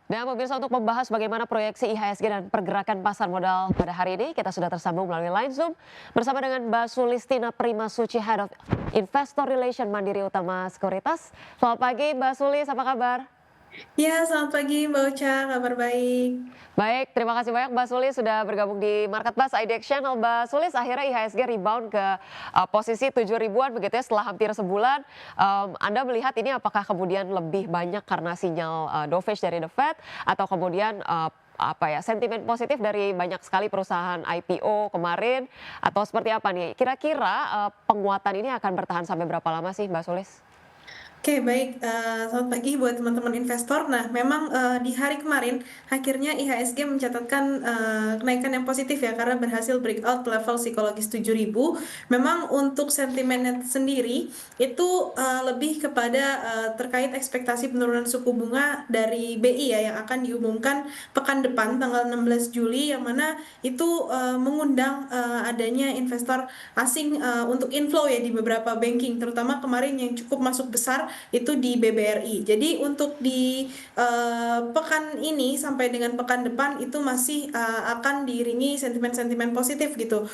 Dan pemirsa, untuk membahas bagaimana proyeksi IHSG dan pergerakan pasar modal pada hari ini, kita sudah tersambung melalui line Zoom bersama dengan Mbak Sulistina Primasuci, Head of Investor Relation Mandiri Utama Sekuritas. Selamat pagi Mbak Sulis, apa kabar? Ya, selamat pagi Mbak Uca, kabar baik. Baik, terima kasih banyak Mbak Sulis sudah bergabung di Market Buzz IDX Channel. Mbak Sulis, akhirnya IHSG rebound ke posisi 7 ribuan begitu ya setelah hampir sebulan. Anda melihat ini apakah kemudian lebih banyak karena sinyal dovish dari The Fed atau kemudian sentimen positif dari banyak sekali perusahaan IPO kemarin atau seperti apa nih? Kira-kira penguatan ini akan bertahan sampai berapa lama sih Mbak Sulis? Oke, baik, selamat pagi buat teman-teman investor. Nah, memang, di hari kemarin akhirnya IHSG mencatatkan, kenaikan yang positif ya karena berhasil breakout level psikologis 7.000. Memang untuk sentimennya sendiri itu, lebih kepada, terkait ekspektasi penurunan suku bunga dari BI ya yang akan diumumkan pekan depan tanggal 16 Juli yang mana itu, mengundang, adanya investor asing, untuk inflow ya di beberapa banking, terutama kemarin yang cukup masuk besar itu di BBRI. Jadi untuk di pekan ini sampai dengan pekan depan itu masih akan diiringi sentimen-sentimen positif gitu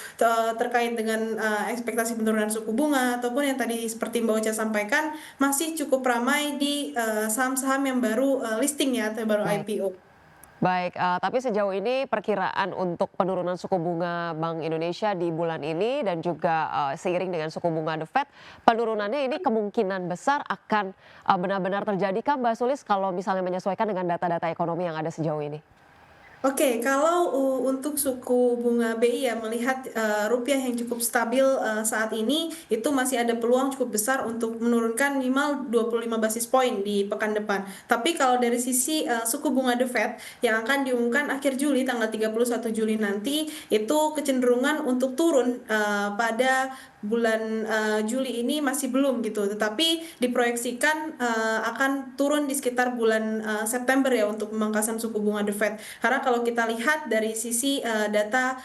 terkait dengan ekspektasi penurunan suku bunga ataupun yang tadi seperti Mbak Ocha sampaikan masih cukup ramai di saham-saham yang baru listing ya atau baru Baik. IPO. Baik, tapi sejauh ini perkiraan untuk penurunan suku bunga Bank Indonesia di bulan ini dan juga seiring dengan suku bunga The Fed, penurunannya ini kemungkinan besar akan benar-benar terjadi kah Mbak Sulis kalau misalnya menyesuaikan dengan data-data ekonomi yang ada sejauh ini? Oke, kalau untuk suku bunga BI ya melihat, rupiah yang cukup stabil, saat ini, itu masih ada peluang cukup besar untuk menurunkan minimal 25 basis point di pekan depan. Tapi kalau dari sisi, suku bunga The Fed yang akan diumumkan akhir Juli, tanggal 31 Juli nanti, itu kecenderungan untuk turun, pada bulan, Juli ini masih belum gitu, tetapi diproyeksikan, akan turun di sekitar bulan, September ya untuk pemangkasan suku bunga The Fed. Karena kalau kita lihat dari sisi, data,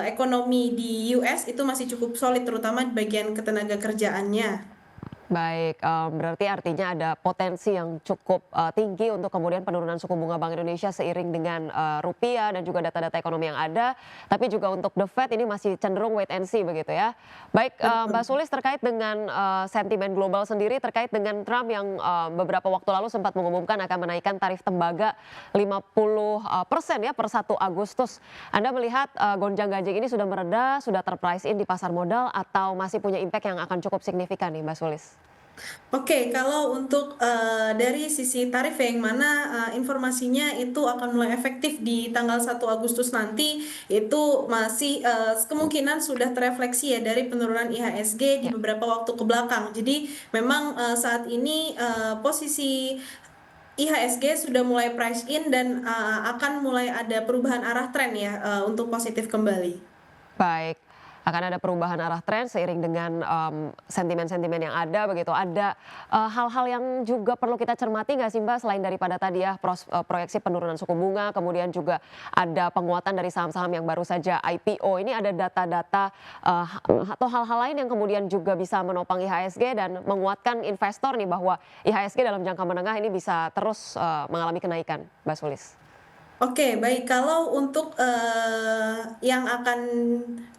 ekonomi di US itu masih cukup solid terutama di bagian ketenaga kerjaannya. Baik, berarti artinya ada potensi yang cukup tinggi untuk kemudian penurunan suku bunga Bank Indonesia seiring dengan rupiah dan juga data-data ekonomi yang ada. Tapi juga untuk The Fed ini masih cenderung wait and see begitu ya. Baik, Mbak Betul. Sulis, terkait dengan sentimen global sendiri terkait dengan Trump yang beberapa waktu lalu sempat mengumumkan akan menaikkan tarif tembaga 50% ya per 1 Agustus. Anda melihat gonjang-ganjing ini sudah mereda, sudah terprice in di pasar modal atau masih punya impact yang akan cukup signifikan nih Mbak Sulis? Oke, kalau untuk, dari sisi tarif ya, yang mana, informasinya itu akan mulai efektif di tanggal 1 Agustus nanti, itu masih, kemungkinan sudah terefleksi ya dari penurunan IHSG di Ya. beberapa waktu ke belakang. Jadi memang, saat ini, posisi IHSG sudah mulai price in dan, akan mulai ada perubahan arah tren ya, untuk positif kembali. Baik, akan ada perubahan arah tren seiring dengan sentimen-sentimen yang ada begitu. Ada hal-hal yang juga perlu kita cermati nggak sih Mbak, selain daripada tadi ya proyeksi penurunan suku bunga, kemudian juga ada penguatan dari saham-saham yang baru saja IPO. Ini ada data-data atau hal-hal lain yang kemudian juga bisa menopang IHSG dan menguatkan investor nih bahwa IHSG dalam jangka menengah ini bisa terus mengalami kenaikan, Mbak Sulis. Oke, baik. Kalau untuk, yang akan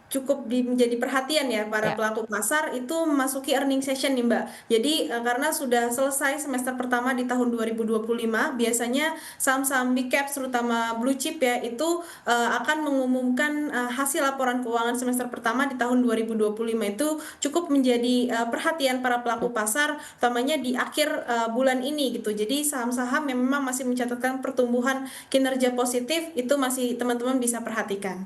cukup menjadi perhatian ya para Ya. pelaku pasar itu memasuki earning session nih, Mbak. Jadi, karena sudah selesai semester pertama di tahun 2025, biasanya saham-saham big caps terutama blue chip ya, itu, akan mengumumkan, hasil laporan keuangan semester pertama di tahun 2025 itu cukup menjadi, perhatian para pelaku pasar, utamanya di akhir, bulan ini gitu. Jadi saham-saham yang memang masih mencatatkan pertumbuhan kinerja positif itu masih teman-teman bisa perhatikan.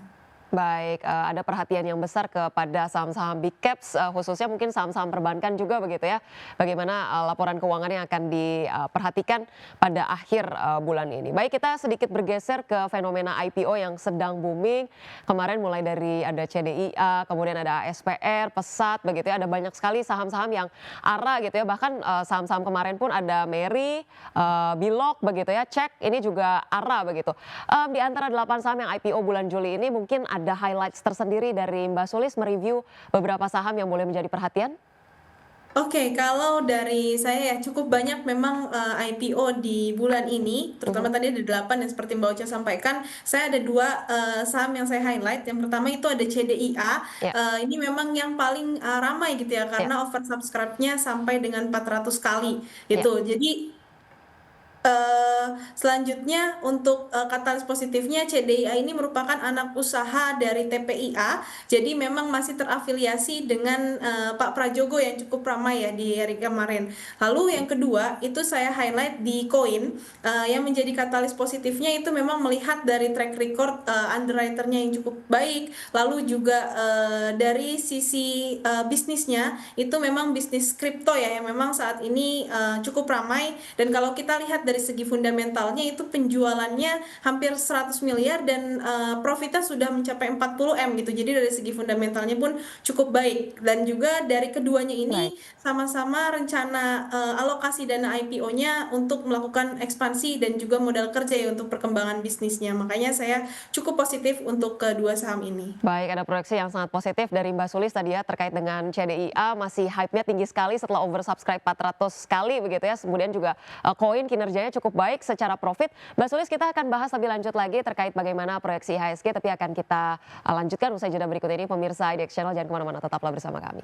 Baik, ada perhatian yang besar kepada saham-saham big caps, khususnya mungkin saham-saham perbankan juga begitu ya. Bagaimana laporan keuangan yang akan diperhatikan pada akhir bulan ini. Baik, kita sedikit bergeser ke fenomena IPO yang sedang booming. Kemarin mulai dari ada CDIA, kemudian ada SPR, Pesat begitu ya. Ada banyak sekali saham-saham yang ARA gitu ya. Bahkan saham-saham kemarin pun ada Meri, Bilog begitu ya. Cek ini juga ARA begitu. Di antara 8 saham yang IPO bulan Juli ini mungkin ada highlights tersendiri dari Mbak Sulis mereview beberapa saham yang boleh menjadi perhatian? Oke, kalau dari saya ya cukup banyak memang, IPO di bulan ini, terutama Mhm, tadi ada 8 yang seperti Mbak Ocha sampaikan. Saya ada 2 saham yang saya highlight. Yang pertama itu ada CDIA, ya ini memang yang paling, ramai gitu ya, ya karena oversubscribe-nya sampai dengan 400 kali, ya. gitu. Jadi selanjutnya untuk, katalis positifnya CDIA ini merupakan anak usaha dari TPIA, jadi memang masih terafiliasi dengan, Pak Prajogo yang cukup ramai ya di hari kemarin. Lalu yang kedua, itu saya highlight di koin, yang menjadi katalis positifnya itu memang melihat dari track record, underwriter-nya yang cukup baik, lalu juga, dari sisi, bisnisnya, itu memang bisnis kripto ya, yang memang saat ini, cukup ramai dan kalau kita lihat dari segi fundamentalnya itu penjualannya hampir 100 miliar dan profitnya sudah mencapai 40 M gitu. Jadi dari segi fundamentalnya pun cukup baik dan juga dari keduanya Baik. ini sama-sama rencana alokasi dana IPO-nya untuk melakukan ekspansi dan juga modal kerja ya untuk perkembangan bisnisnya. Makanya saya cukup positif untuk kedua saham ini. Baik, ada proyeksi yang sangat positif dari Mbak Sulis tadi ya terkait dengan CDIA masih hype-nya tinggi sekali setelah oversubscribe 400 kali begitu ya. Kemudian juga koin kinerjanya cukup baik secara profit. Mbak Sulis kita akan bahas lebih lanjut lagi terkait bagaimana proyeksi IHSG tapi akan kita lanjutkan usai jeda berikut ini. Pemirsa IDX Channel jangan kemana-mana, tetaplah bersama kami.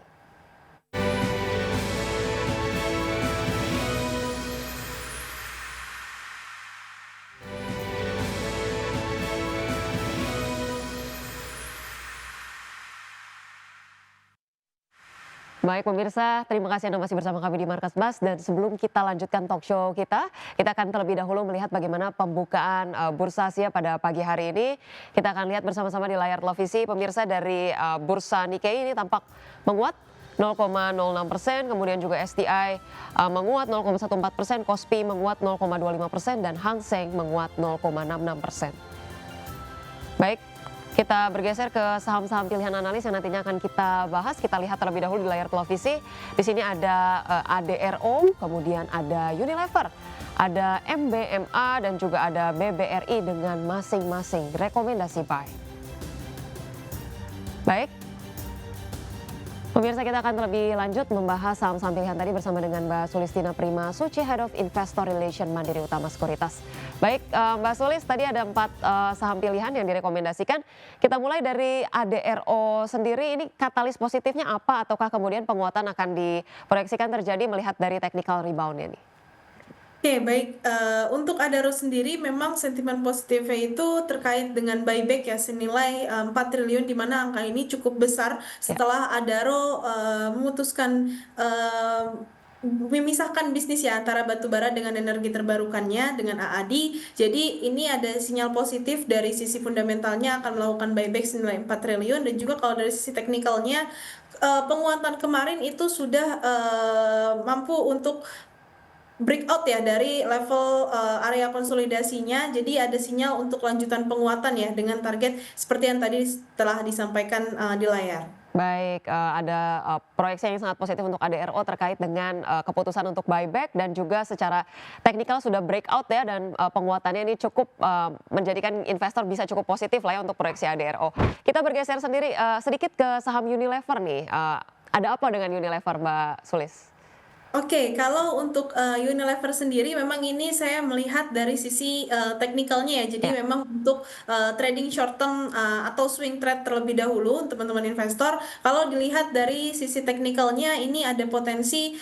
Baik pemirsa, terima kasih Anda masih bersama kami di Markas Bas dan sebelum kita lanjutkan talk show kita akan terlebih dahulu melihat bagaimana pembukaan Bursa Asia pada pagi hari ini. Kita akan lihat bersama-sama di layar televisi pemirsa dari Bursa Nikkei ini tampak menguat 0,06%, kemudian juga STI menguat 0,14%, Kospi menguat 0,25% dan Hang Seng menguat 0,66%. Baik, kita bergeser ke saham-saham pilihan analis yang nantinya akan kita bahas. Kita lihat terlebih dahulu di layar televisi. Di sini ada ADRO, kemudian ada Unilever, ada MBMA dan juga ada BBRI dengan masing-masing rekomendasi buy. Baik, pemirsa kita akan lebih lanjut membahas saham-saham pilihan tadi bersama dengan Mbak Sulistina Prima Suci, Head of Investor Relation Mandiri Utama Sekuritas. Baik, Mbak Sulis, tadi ada 4 saham pilihan yang direkomendasikan. Kita mulai dari ADRO sendiri, ini katalis positifnya apa ataukah kemudian penguatan akan diproyeksikan terjadi melihat dari technical rebound ini? Oke, baik, untuk Adaro sendiri memang sentimen positifnya itu terkait dengan buyback ya senilai, 4 triliun di mana angka ini cukup besar Ya, setelah Adaro, memutuskan, memisahkan bisnis ya antara batubara dengan energi terbarukannya dengan AADI. Jadi ini ada sinyal positif dari sisi fundamentalnya akan melakukan buyback senilai 4 triliun dan juga kalau dari sisi teknikalnya, penguatan kemarin itu sudah, mampu untuk breakout ya dari level, area konsolidasinya, jadi ada sinyal untuk lanjutan penguatan ya dengan target seperti yang tadi telah disampaikan, di layar. baik, ada proyeksi yang sangat positif untuk ADRO terkait dengan keputusan untuk buyback dan juga secara teknikal sudah breakout ya dan penguatannya ini cukup menjadikan investor bisa cukup positif lah ya untuk proyeksi ADRO. Kita bergeser sendiri sedikit ke saham Unilever nih. Ada apa dengan Unilever, Mbak Sulis? Oke, kalau untuk, Unilever sendiri memang ini saya melihat dari sisi, teknikalnya ya. Jadi Ya. memang untuk, trading short term, atau swing trade terlebih dahulu teman-teman investor, kalau dilihat dari sisi teknikalnya ini ada potensi,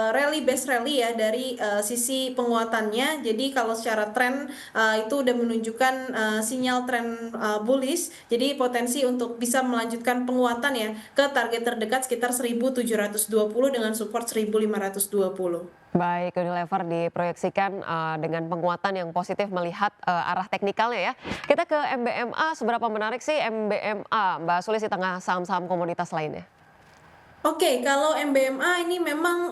rally based rally ya dari, sisi penguatannya. Jadi kalau secara tren, itu udah menunjukkan, sinyal tren, bullish, jadi potensi untuk bisa melanjutkan penguatan ya ke target terdekat sekitar 1.720 dengan support 1.520. Baik, Unilever diproyeksikan dengan penguatan yang positif melihat arah teknikalnya ya. Kita ke MBMA, seberapa menarik sih MBMA, Mbak Sulis di tengah saham-saham komoditas lainnya? Oke, kalau MBMA ini memang,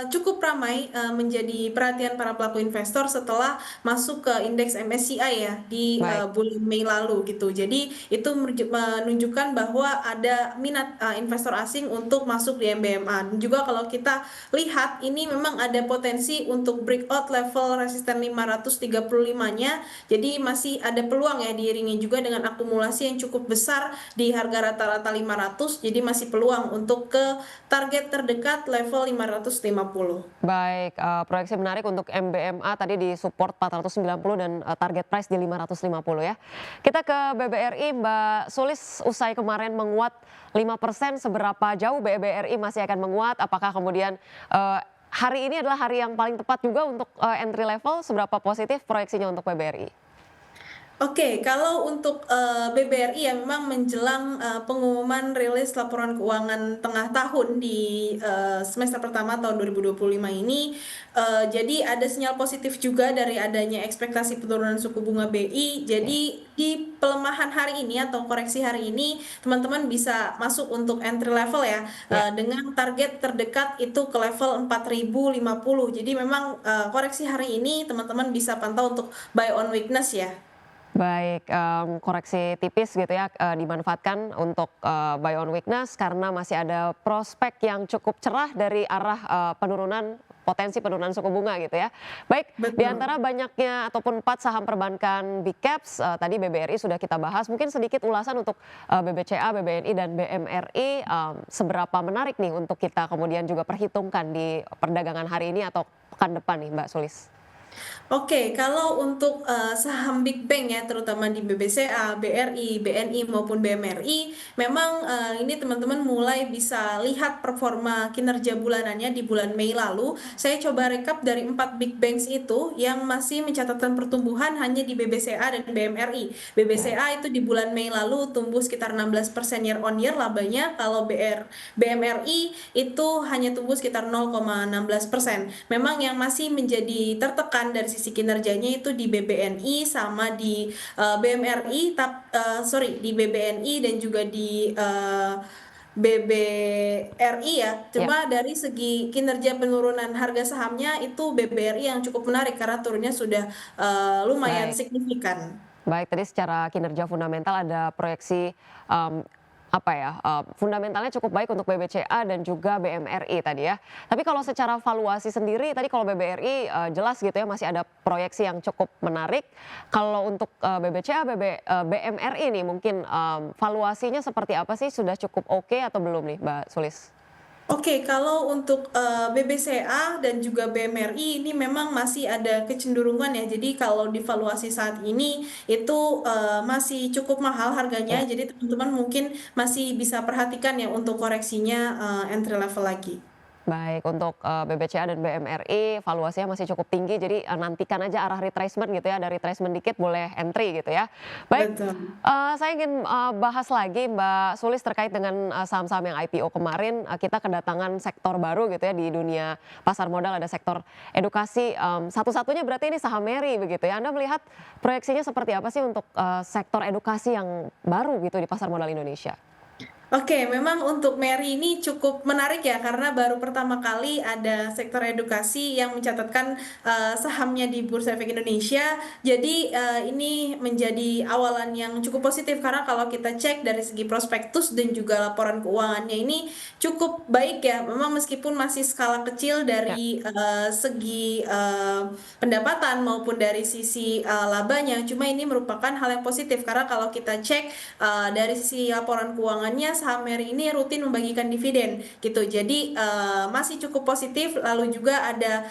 cukup ramai, menjadi perhatian para pelaku investor setelah masuk ke indeks MSCI ya di, Baik. bulan Mei lalu gitu. Jadi itu menunjukkan bahwa ada minat, investor asing untuk masuk di MBMA. Dan juga kalau kita lihat ini memang ada potensi untuk breakout level resisten 535-nya, jadi masih ada peluang ya diiringi juga dengan akumulasi yang cukup besar di harga rata-rata 500, jadi masih peluang untuk ke ke target terdekat level 550. Baik, proyeksi menarik untuk MBMA tadi di support 490 dan target price di 550 ya. Kita ke BBRI, Mbak Sulis, usai kemarin menguat 5%, seberapa jauh BBRI masih akan menguat? Apakah kemudian hari ini adalah hari yang paling tepat juga untuk entry level? Seberapa positif proyeksinya untuk BBRI? Oke, kalau untuk, BBRI ya memang menjelang, pengumuman rilis laporan keuangan tengah tahun di, semester pertama tahun 2025 ini, jadi ada sinyal positif juga dari adanya ekspektasi penurunan suku bunga BI. Oke. Jadi di pelemahan hari ini atau koreksi hari ini, teman-teman bisa masuk untuk entry level ya, Ya. dengan target terdekat itu ke level 4.050. Jadi memang, koreksi hari ini teman-teman bisa pantau untuk buy on weakness ya. Baik, koreksi tipis gitu ya, dimanfaatkan untuk buy on weakness karena masih ada prospek yang cukup cerah dari arah potensi penurunan suku bunga gitu ya. Baik, di Betul. antara banyaknya ataupun 4 saham perbankan big caps, tadi BBRI sudah kita bahas, mungkin sedikit ulasan untuk BBCA, BBNI, dan BMRI, seberapa menarik nih untuk kita kemudian juga perhitungkan di perdagangan hari ini atau pekan depan nih, Mbak Sulis? Oke, kalau untuk, saham big bank ya, terutama di BBCA, BRI, BNI, maupun BMRI, memang, ini teman-teman mulai bisa lihat performa kinerja bulanannya di bulan Mei lalu. Saya coba rekap dari 4 big banks itu, yang masih mencatatkan pertumbuhan hanya di BBCA dan BMRI. Baik. BBCA itu di bulan Mei lalu tumbuh sekitar 16% year on year labanya, kalau BMRI itu hanya tumbuh sekitar 0,16%. Memang yang masih menjadi tertekan dari sisi kinerjanya itu di BBNI sama di, BMRI sorry, di BBNI dan juga di, BBRI ya. Ya, Cuma dari segi kinerja penurunan harga sahamnya itu BBRI yang cukup menarik karena turunnya sudah, lumayan baik. signifikan. Baik, tadi secara kinerja fundamental ada proyeksi, mmm, apa ya, fundamentalnya cukup baik untuk BBCA dan juga BMRI tadi ya. Tapi kalau secara valuasi sendiri tadi kalau BBRI, jelas gitu ya masih ada proyeksi yang cukup menarik. Kalau untuk, BBCA, BMRI nih mungkin, valuasinya seperti apa sih? Sudah cukup oke atau belum nih, Mbak Sulis? Oke, kalau untuk, BBCA dan juga BMRI ini memang masih ada kecenderungan ya. Jadi kalau divaluasi saat ini itu, masih cukup mahal harganya. Ya. Jadi teman-teman mungkin masih bisa perhatikan ya untuk koreksinya, entry level lagi. Baik, untuk, BBCA dan BMRI valuasinya masih cukup tinggi, jadi, nantikan aja arah retracement gitu ya, ada retracement dikit boleh entry gitu ya. Baik, Betul. saya ingin, bahas lagi Mbak Sulis terkait dengan, saham-saham yang IPO kemarin, kita kedatangan sektor baru gitu ya di dunia pasar modal, ada sektor edukasi, satu-satunya berarti ini saham Meri begitu ya. Anda melihat proyeksinya seperti apa sih untuk, sektor edukasi yang baru gitu di pasar modal Indonesia? Oke, memang untuk Meri ini cukup menarik ya, karena baru pertama kali ada sektor edukasi yang mencatatkan, sahamnya di Bursa Efek Indonesia. Jadi, ini menjadi awalan yang cukup positif karena kalau kita cek dari segi prospektus dan juga laporan keuangannya ini cukup baik ya. Memang meskipun masih skala kecil Ya. dari, segi, pendapatan maupun dari sisi, labanya, cuma ini merupakan hal yang positif karena kalau kita cek, dari sisi laporan keuangannya saham Meri ini rutin membagikan dividen gitu. Jadi, masih cukup positif, lalu juga ada,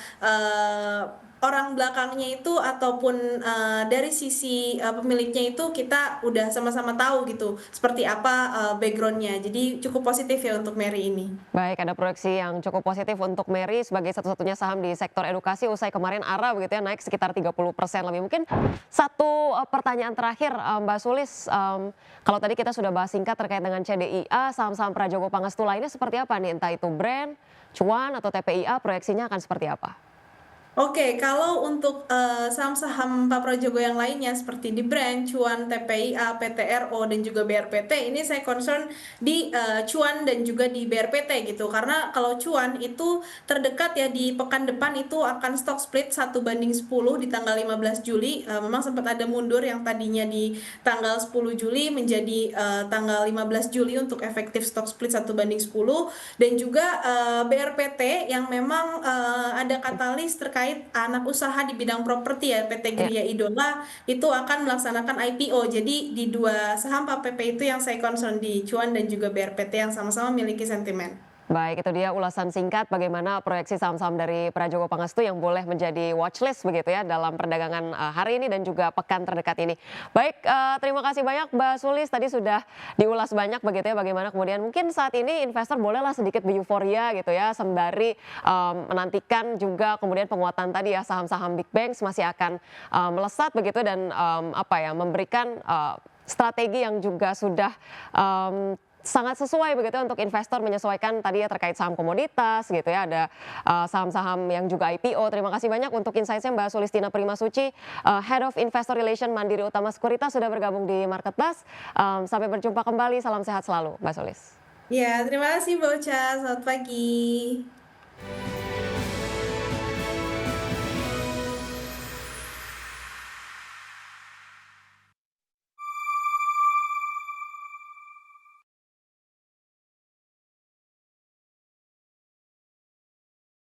orang belakangnya itu ataupun, dari sisi, pemiliknya itu kita udah sama-sama tahu gitu seperti apa, background-nya. Jadi cukup positif ya untuk Meri ini. Baik, ada proyeksi yang cukup positif untuk Meri sebagai satu-satunya saham di sektor edukasi usai kemarin ARA begitu ya naik sekitar 30% lebih. Mungkin satu pertanyaan terakhir, Mbak Sulis, kalau tadi kita sudah bahas singkat terkait dengan CDIA, saham-saham Prajogo Pangestu lainnya seperti apa nih? Entah itu Brand, Cuan, atau TPIA, proyeksinya akan seperti apa? Oke, kalau untuk, saham-saham Pak Prajogo yang lainnya seperti di Brand, Cuan, TPIA, PTRO, dan juga BRPT, ini saya concern di, Cuan dan juga di BRPT gitu. Karena kalau Cuan itu terdekat ya di pekan depan itu akan stock split 1/10 di tanggal 15 Juli, memang sempat ada mundur yang tadinya di tanggal 10 Juli menjadi, tanggal 15 Juli untuk efektif stock split 1/10 dan juga, BRPT yang memang, ada katalis terkait anak usaha di bidang properti ya, PT Ya. Gria Idola itu akan melaksanakan IPO. Jadi di 2 saham PAPP itu yang saya concern di Cuan dan juga BRPT yang sama-sama memiliki sentimen. Baik, itu dia ulasan singkat bagaimana proyeksi saham-saham dari Prajogo Pangestu yang boleh menjadi watchlist begitu ya dalam perdagangan hari ini dan juga pekan terdekat ini. Baik, terima kasih banyak Mbak Sulis, tadi sudah diulas banyak begitu ya bagaimana kemudian mungkin saat ini investor bolehlah sedikit bereuforia gitu ya sembari menantikan juga kemudian penguatan tadi ya saham-saham big banks masih akan melesat begitu dan memberikan strategi yang juga sudah sangat sesuai begitu ya untuk investor menyesuaikan tadi ya terkait saham komoditas gitu ya ada saham-saham yang juga IPO. Terima kasih banyak untuk insight-nya Mbak Sulistina Primasuci, Head of Investor Relation Mandiri Utama Sekuritas sudah bergabung di Market Plus. Sampai berjumpa kembali, salam sehat selalu Mbak Sulis. Ya, terima kasih Mbak Uca. Selamat pagi.